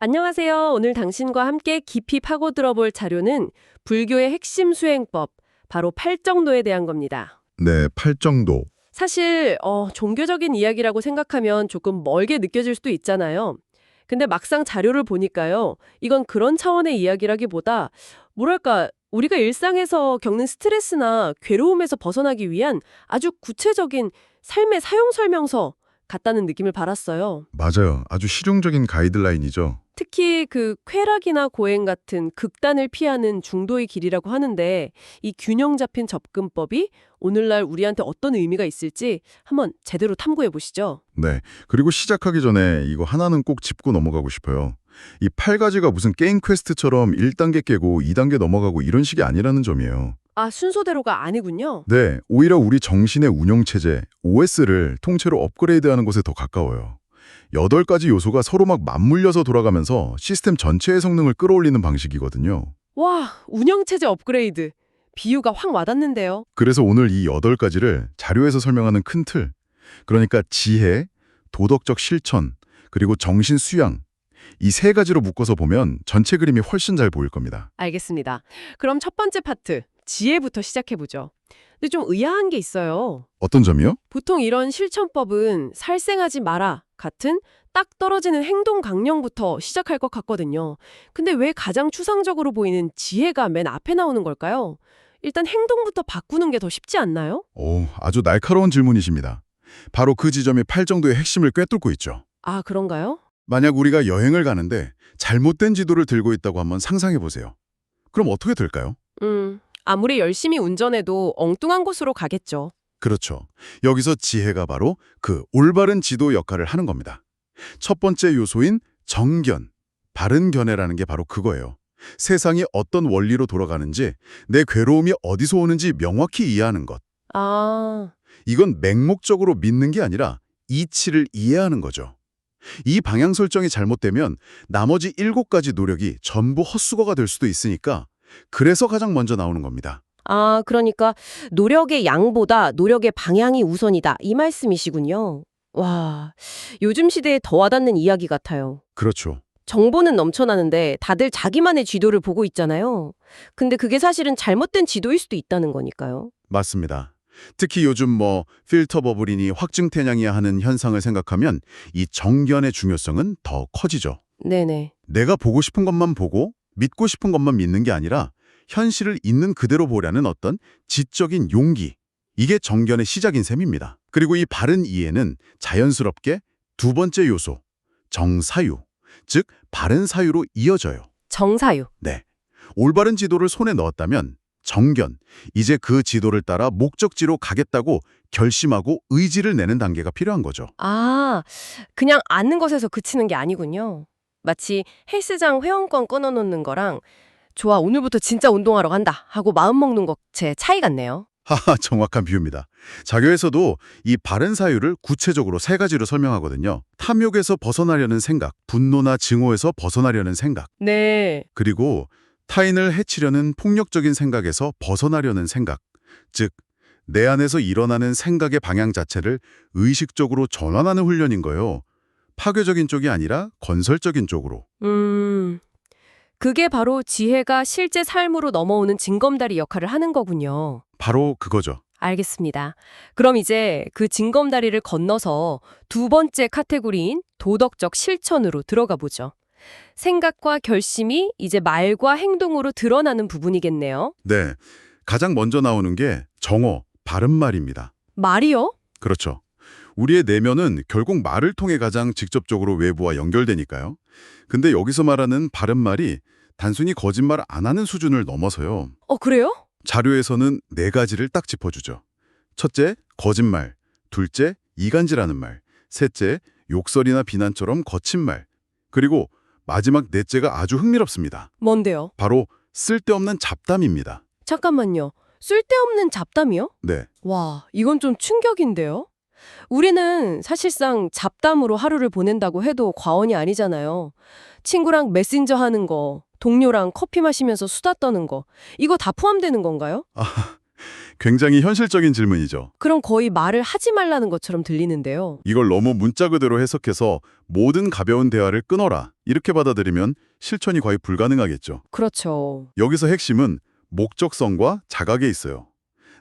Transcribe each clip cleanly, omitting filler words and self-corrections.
안녕하세요. 오늘 당신과 함께 깊이 파고들어 볼 자료는 불교의 핵심 수행법, 바로 팔정도에 대한 겁니다. 네, 팔정도. 사실 종교적인 이야기라고 생각하면 조금 멀게 느껴질 수도 있잖아요. 근데 막상 자료를 보니까요. 이건 그런 차원의 이야기라기보다 뭐랄까 우리가 일상에서 겪는 스트레스나 괴로움에서 벗어나기 위한 아주 구체적인 삶의 사용 설명서 같다는 느낌을 받았어요. 맞아요. 아주 실용적인 가이드라인이죠. 특히 그 쾌락이나 고행 같은 극단을 피하는 중도의 길이라고 하는데 이 균형 잡힌 접근법이 오늘날 우리한테 어떤 의미가 있을지 한번 제대로 탐구해 보시죠. 네. 그리고 시작하기 전에 이거 하나는 꼭 짚고 넘어가고 싶어요. 이 8가지가 무슨 게임 퀘스트처럼 1단계 깨고 2단계 넘어가고 이런 식이 아니라는 점이에요. 아, 순서대로가 아니군요. 네, 오히려 우리 정신의 운영체제, OS를 통째로 업그레이드하는 것에 더 가까워요. 8가지 요소가 서로 막 맞물려서 돌아가면서 시스템 전체의 성능을 끌어올리는 방식이거든요. 와, 운영체제 업그레이드. 비유가 확 와닿는데요. 그래서 오늘 이 8가지를 자료에서 설명하는 큰 틀, 그러니까 지혜, 도덕적 실천, 그리고 정신 수양, 이 3가지로 묶어서 보면 전체 그림이 훨씬 잘 보일 겁니다. 알겠습니다. 그럼 첫 번째 파트, 지혜부터 시작해 보죠. 근데 좀 의아한 게 있어요. 어떤 점이요? 보통 이런 실천법은 살생하지 마라 같은 딱 떨어지는 행동 강령부터 시작할 것 같거든요. 근데 왜 가장 추상적으로 보이는 지혜가 맨 앞에 나오는 걸까요? 일단 행동부터 바꾸는 게 더 쉽지 않나요? 오, 아주 날카로운 질문이십니다. 바로 그 지점이 8정도의 핵심을 꿰뚫고 있죠. 아, 그런가요? 만약 우리가 여행을 가는데 잘못된 지도를 들고 있다고 한번 상상해 보세요. 그럼 어떻게 될까요? 아무리 열심히 운전해도 엉뚱한 곳으로 가겠죠. 그렇죠. 여기서 지혜가 바로 그 올바른 지도 역할을 하는 겁니다. 첫 번째 요소인 정견, 바른 견해라는 게 바로 그거예요. 세상이 어떤 원리로 돌아가는지, 내 괴로움이 어디서 오는지 명확히 이해하는 것. 아, 이건 맹목적으로 믿는 게 아니라 이치를 이해하는 거죠. 이 방향 설정이 잘못되면 나머지 7가지 노력이 전부 헛수고가 될 수도 있으니까 그래서 가장 먼저 나오는 겁니다. 그러니까 노력의 양보다 노력의 방향이 우선이다. 이 말씀이시군요. 와, 요즘 시대에 더 와닿는 이야기 같아요. 그렇죠. 정보는 넘쳐나는데 다들 자기만의 지도를 보고 있잖아요. 근데 그게 사실은 잘못된 지도일 수도 있다는 거니까요. 맞습니다. 특히 요즘 필터 버블이니 확증 태양이야 하는 현상을 생각하면 이 정견의 중요성은 더 커지죠. 네네. 내가 보고 싶은 것만 보고 믿고 싶은 것만 믿는 게 아니라 현실을 있는 그대로 보려는 어떤 지적인 용기. 이게 정견의 시작인 셈입니다. 그리고 이 바른 이해는 자연스럽게 두 번째 요소, 정사유, 즉 바른 사유로 이어져요. 정사유. 네. 올바른 지도를 손에 넣었다면 정견, 이제 그 지도를 따라 목적지로 가겠다고 결심하고 의지를 내는 단계가 필요한 거죠. 아, 그냥 아는 것에서 그치는 게 아니군요. 마치 헬스장 회원권 끊어놓는 거랑 좋아, 오늘부터 진짜 운동하러 간다 하고 마음먹는 것의 차이 같네요. 하하, 정확한 비유입니다. 자교에서도 이 바른 사유를 구체적으로 3가지로 설명하거든요. 탐욕에서 벗어나려는 생각, 분노나 증오에서 벗어나려는 생각, 네. 그리고 타인을 해치려는 폭력적인 생각에서 벗어나려는 생각, 즉 내 안에서 일어나는 생각의 방향 자체를 의식적으로 전환하는 훈련인 거예요. 파괴적인 쪽이 아니라 건설적인 쪽으로. 그게 바로 지혜가 실제 삶으로 넘어오는 징검다리 역할을 하는 거군요. 바로 그거죠. 알겠습니다. 그럼 이제 그 징검다리를 건너서 두 번째 카테고리인 도덕적 실천으로 들어가 보죠. 생각과 결심이 이제 말과 행동으로 드러나는 부분이겠네요. 네, 가장 먼저 나오는 게 정어, 바른말입니다. 말이요? 그렇죠. 우리의 내면은 결국 말을 통해 가장 직접적으로 외부와 연결되니까요. 근데 여기서 말하는 바른말이 단순히 거짓말 안 하는 수준을 넘어서요. 그래요? 자료에서는 4가지를 딱 짚어주죠. 첫째, 거짓말. 둘째, 이간질하는 말. 셋째, 욕설이나 비난처럼 거친 말. 그리고 마지막 넷째가 아주 흥미롭습니다. 뭔데요? 바로 쓸데없는 잡담입니다. 잠깐만요. 쓸데없는 잡담이요? 네, 와, 이건 좀 충격인데요? 우리는 사실상 잡담으로 하루를 보낸다고 해도 과언이 아니잖아요. 친구랑 메신저 하는 거, 동료랑 커피 마시면서 수다 떠는 거, 이거 다 포함되는 건가요? 굉장히 현실적인 질문이죠. 그럼 거의 말을 하지 말라는 것처럼 들리는데요. 이걸 너무 문자 그대로 해석해서 모든 가벼운 대화를 끊어라 이렇게 받아들이면 실천이 거의 불가능하겠죠. 그렇죠. 여기서 핵심은 목적성과 자각에 있어요.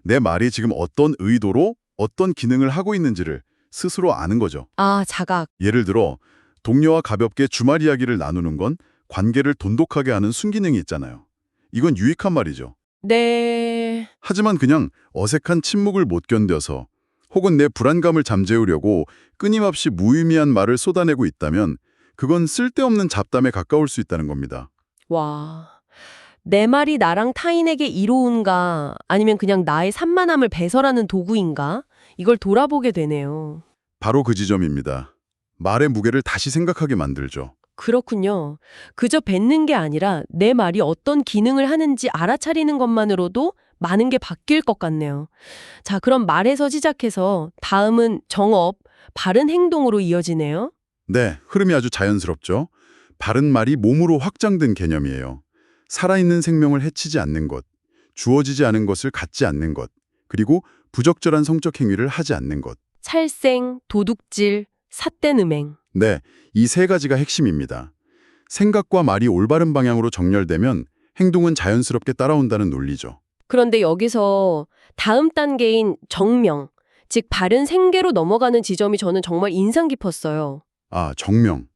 내 말이 지금 어떤 의도로 어떤 기능을 하고 있는지를 스스로 아는 거죠. 아, 자각. 예를 들어 동료와 가볍게 주말 이야기를 나누는 건 관계를 돈독하게 하는 순기능이 있잖아요. 이건 유익한 말이죠. 네. 하지만 그냥 어색한 침묵을 못 견뎌서 혹은 내 불안감을 잠재우려고 끊임없이 무의미한 말을 쏟아내고 있다면 그건 쓸데없는 잡담에 가까울 수 있다는 겁니다. 와. 내 말이 나랑 타인에게 이로운가 아니면 그냥 나의 산만함을 배설하는 도구인가? 이걸 돌아보게 되네요. 바로 그 지점입니다. 말의 무게를 다시 생각하게 만들죠. 그렇군요. 그저 뱉는 게 아니라 내 말이 어떤 기능을 하는지 알아차리는 것만으로도 많은 게 바뀔 것 같네요. 자, 그럼 말에서 시작해서 다음은 정업, 바른 행동으로 이어지네요. 네, 흐름이 아주 자연스럽죠. 바른 말이 몸으로 확장된 개념이에요. 살아있는 생명을 해치지 않는 것, 주어지지 않은 것을 갖지 않는 것, 그리고 부적절한 성적 행위를 하지 않는 것. 살생, 도둑질, 삿된 음행. 네, 이 세 가지가 핵심입니다. 생각과 말이 올바른 방향으로 정렬되면 행동은 자연스럽게 따라온다는 논리죠. 그런데 여기서 다음 단계인 정명, 즉 바른 생계로 넘어가는 지점이 저는 정말 인상 깊었어요. 아, 정명.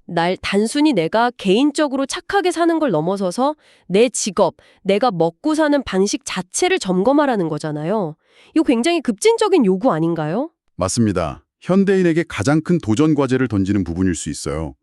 단순히 내가 개인적으로 착하게 사는 걸 넘어서서 내 직업, 내가 먹고 사는 방식 자체를 점검하라는 거잖아요. 이거 굉장히 급진적인 요구 아닌가요? 맞습니다. 현대인에게 가장 큰 도전 과제를 던지는 부분일 수 있어요.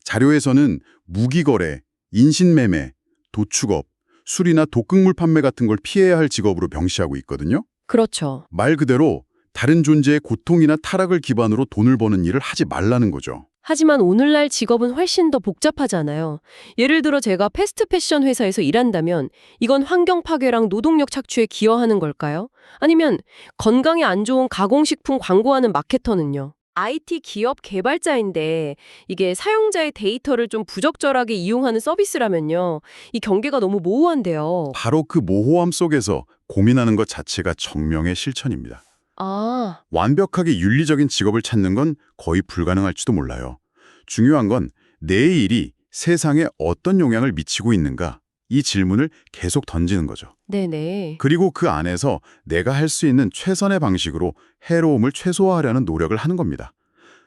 자료에서는 무기거래, 인신매매, 도축업, 술이나 독극물 판매 같은 걸 피해야 할 직업으로 명시하고 있거든요. 그렇죠. 말 그대로 다른 존재의 고통이나 타락을 기반으로 돈을 버는 일을 하지 말라는 거죠. 하지만 오늘날 직업은 훨씬 더 복잡하잖아요. 예를 들어 제가 패스트 패션 회사에서 일한다면 이건 환경 파괴랑 노동력 착취에 기여하는 걸까요? 아니면 건강에 안 좋은 가공식품 광고하는 마케터는요? IT 기업 개발자인데 이게 사용자의 데이터를 좀 부적절하게 이용하는 서비스라면요. 이 경계가 너무 모호한데요. 바로 그 모호함 속에서 고민하는 것 자체가 정명의 실천입니다. 아, 완벽하게 윤리적인 직업을 찾는 건 거의 불가능할지도 몰라요. 중요한 건 내 일이 세상에 어떤 영향을 미치고 있는가 이 질문을 계속 던지는 거죠. 네네. 그리고 그 안에서 내가 할 수 있는 최선의 방식으로 해로움을 최소화하려는 노력을 하는 겁니다.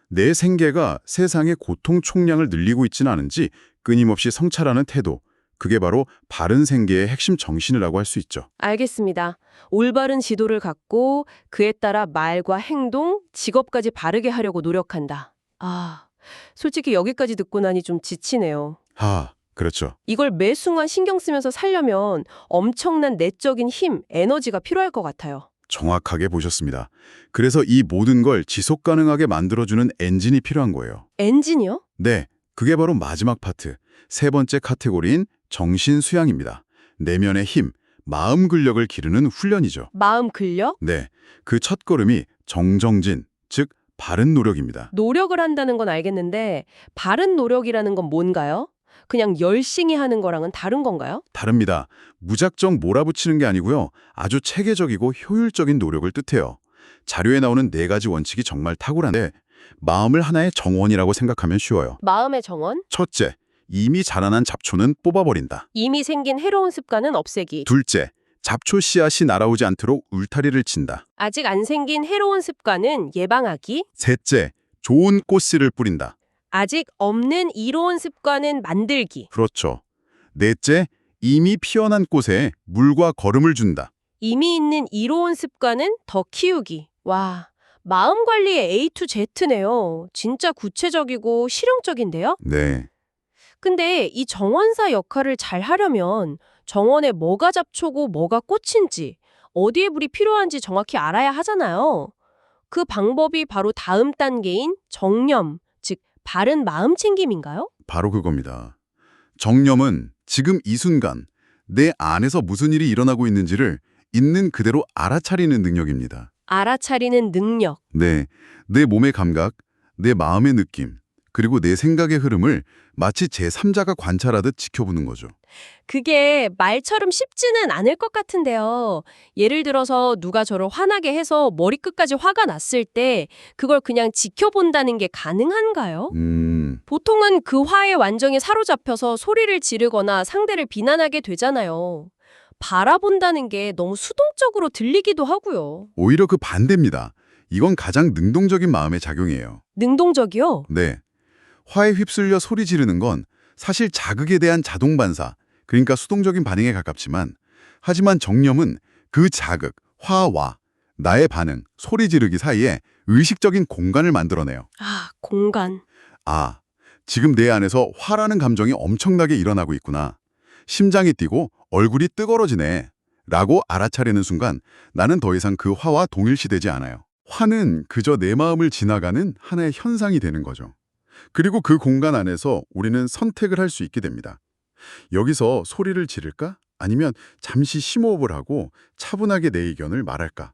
내 생계가 세상의 고통 총량을 늘리고 있지는 않은지 끊임없이 성찰하는 태도, 그게 바로 바른 생계의 핵심 정신이라고 할 수 있죠. 알겠습니다. 올바른 지도를 갖고 그에 따라 말과 행동, 직업까지 바르게 하려고 노력한다. 아, 솔직히 여기까지 듣고 나니 좀 지치네요. 그렇죠. 이걸 매 순간 신경 쓰면서 살려면 엄청난 내적인 힘, 에너지가 필요할 것 같아요. 정확하게 보셨습니다. 그래서 이 모든 걸 지속 가능하게 만들어주는 엔진이 필요한 거예요. 엔진이요? 네, 그게 바로 마지막 파트, 세 번째 카테고리인 정신 수양입니다. 내면의 힘, 마음 근력을 기르는 훈련이죠. 마음 근력? 네, 그 첫걸음이 정정진, 즉 바른 노력입니다. 노력을 한다는 건 알겠는데 바른 노력이라는 건 뭔가요? 그냥 열심히 하는 거랑은 다른 건가요? 다릅니다. 무작정 몰아붙이는 게 아니고요. 아주 체계적이고 효율적인 노력을 뜻해요. 자료에 나오는 네 가지 원칙이 정말 탁월한데 마음을 하나의 정원이라고 생각하면 쉬워요. 마음의 정원? 첫째, 이미 자라난 잡초는 뽑아버린다. 이미 생긴 해로운 습관은 없애기. 둘째, 잡초 씨앗이 날아오지 않도록 울타리를 친다. 아직 안 생긴 해로운 습관은 예방하기. 셋째, 좋은 꽃씨를 뿌린다. 아직 없는 이로운 습관은 만들기. 그렇죠. 넷째, 이미 피어난 꽃에 물과 거름을 준다. 이미 있는 이로운 습관은 더 키우기. 와, 마음 관리의 A to Z네요. 진짜 구체적이고 실용적인데요? 네. 근데 이 정원사 역할을 잘 하려면 정원에 뭐가 잡초고 뭐가 꽃인지, 어디에 물이 필요한지 정확히 알아야 하잖아요. 그 방법이 바로 다음 단계인 정념, 즉 바른 마음 챙김인가요? 바로 그겁니다. 정념은 지금 이 순간 내 안에서 무슨 일이 일어나고 있는지를 있는 그대로 알아차리는 능력입니다. 알아차리는 능력. 네, 내 몸의 감각, 내 마음의 느낌, 그리고 내 생각의 흐름을 마치 제3자가 관찰하듯 지켜보는 거죠. 그게 말처럼 쉽지는 않을 것 같은데요. 예를 들어서 누가 저를 화나게 해서 머리끝까지 화가 났을 때 그걸 그냥 지켜본다는 게 가능한가요? 보통은 그 화에 완전히 사로잡혀서 소리를 지르거나 상대를 비난하게 되잖아요. 바라본다는 게 너무 수동적으로 들리기도 하고요. 오히려 그 반대입니다. 이건 가장 능동적인 마음의 작용이에요. 능동적이요? 네. 화에 휩쓸려 소리 지르는 건 사실 자극에 대한 자동 반사, 그러니까 수동적인 반응에 가깝지만, 하지만 정념은 그 자극, 화와 나의 반응, 소리 지르기 사이에 의식적인 공간을 만들어내요. 아, 공간. 아, 지금 내 안에서 화라는 감정이 엄청나게 일어나고 있구나. 심장이 뛰고 얼굴이 뜨거워지네. 라고 알아차리는 순간 나는 더 이상 그 화와 동일시되지 않아요. 화는 그저 내 마음을 지나가는 하나의 현상이 되는 거죠. 그리고 그 공간 안에서 우리는 선택을 할 수 있게 됩니다. 여기서 소리를 지를까? 아니면 잠시 심호흡을 하고 차분하게 내 의견을 말할까?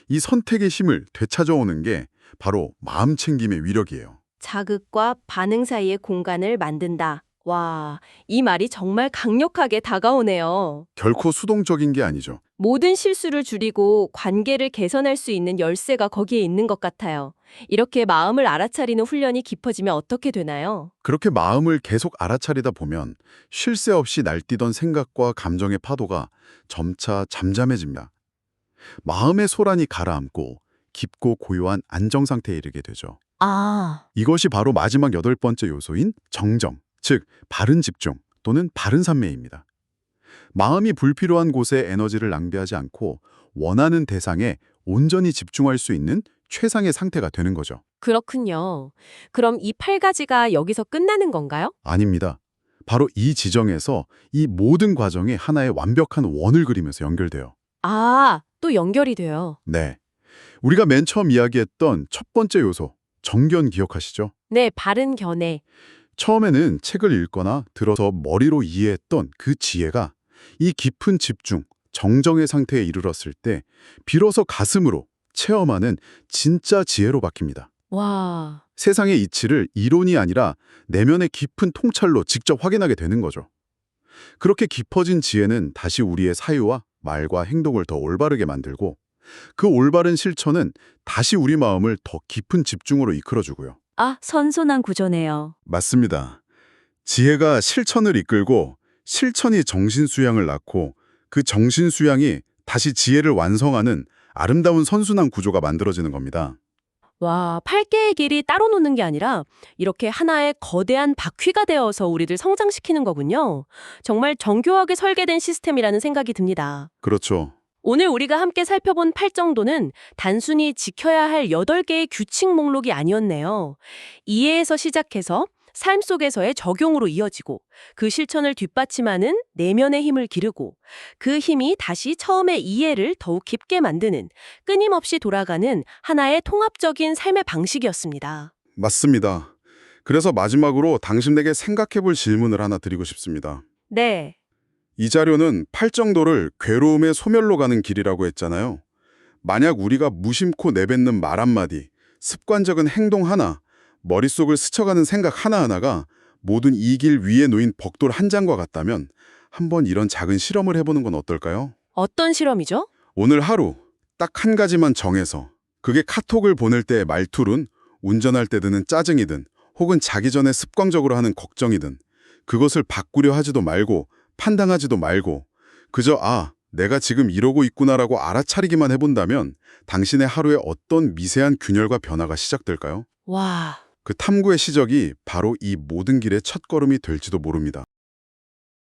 이 선택의 힘을 되찾아오는 게 바로 마음챙김의 위력이에요. 자극과 반응 사이의 공간을 만든다. 와, 이 말이 정말 강력하게 다가오네요. 결코 수동적인 게 아니죠. 모든 실수를 줄이고 관계를 개선할 수 있는 열쇠가 거기에 있는 것 같아요. 이렇게 마음을 알아차리는 훈련이 깊어지면 어떻게 되나요? 그렇게 마음을 계속 알아차리다 보면 쉴 새 없이 날뛰던 생각과 감정의 파도가 점차 잠잠해집니다. 마음의 소란이 가라앉고 깊고 고요한 안정 상태에 이르게 되죠. 아, 이것이 바로 마지막 8번째 요소인 정정, 즉 바른 집중 또는 바른 산매입니다. 마음이 불필요한 곳에 에너지를 낭비하지 않고 원하는 대상에 온전히 집중할 수 있는 최상의 상태가 되는 거죠. 그렇군요. 그럼 이 8가지가 여기서 끝나는 건가요? 아닙니다. 바로 이 지정에서 이 모든 과정이 하나의 완벽한 원을 그리면서 연결돼요. 아, 또 연결이 돼요. 네. 우리가 맨 처음 이야기했던 첫 번째 요소, 정견 기억하시죠? 네, 바른 견해. 처음에는 책을 읽거나 들어서 머리로 이해했던 그 지혜가 이 깊은 집중, 정정의 상태에 이르렀을 때 비로소 가슴으로 체험하는 진짜 지혜로 바뀝니다. 와, 세상의 이치를 이론이 아니라 내면의 깊은 통찰로 직접 확인하게 되는 거죠. 그렇게 깊어진 지혜는 다시 우리의 사유와 말과 행동을 더 올바르게 만들고 그 올바른 실천은 다시 우리 마음을 더 깊은 집중으로 이끌어주고요. 아, 선선한 구조네요. 맞습니다. 지혜가 실천을 이끌고 실천이 정신수양을 낳고 그 정신수양이 다시 지혜를 완성하는 아름다운 선순환 구조가 만들어지는 겁니다. 와, 8개의 길이 따로 노는 게 아니라 이렇게 하나의 거대한 바퀴가 되어서 우리를 성장시키는 거군요. 정말 정교하게 설계된 시스템이라는 생각이 듭니다. 그렇죠. 오늘 우리가 함께 살펴본 8정도는 단순히 지켜야 할 8개의 규칙 목록이 아니었네요. 이해에서 시작해서 삶 속에서의 적용으로 이어지고 그 실천을 뒷받침하는 내면의 힘을 기르고 그 힘이 다시 처음의 이해를 더욱 깊게 만드는 끊임없이 돌아가는 하나의 통합적인 삶의 방식이었습니다. 맞습니다. 그래서 마지막으로 당신에게 생각해볼 질문을 하나 드리고 싶습니다. 네. 이 자료는 8정도를 괴로움의 소멸로 가는 길이라고 했잖아요. 만약 우리가 무심코 내뱉는 말 한마디, 습관적인 행동 하나, 머릿속을 스쳐가는 생각 하나하나가 모든 이 길 위에 놓인 벽돌 한 장과 같다면 한번 이런 작은 실험을 해보는 건 어떨까요? 어떤 실험이죠? 오늘 하루 딱 한 가지만 정해서 그게 카톡을 보낼 때의 말투든 운전할 때 드는 짜증이든 혹은 자기 전에 습관적으로 하는 걱정이든 그것을 바꾸려 하지도 말고 판단하지도 말고 그저 내가 지금 이러고 있구나라고 알아차리기만 해본다면 당신의 하루에 어떤 미세한 균열과 변화가 시작될까요? 와. 그 탐구의 시작이 바로 이 모든 길의 첫걸음이 될지도 모릅니다.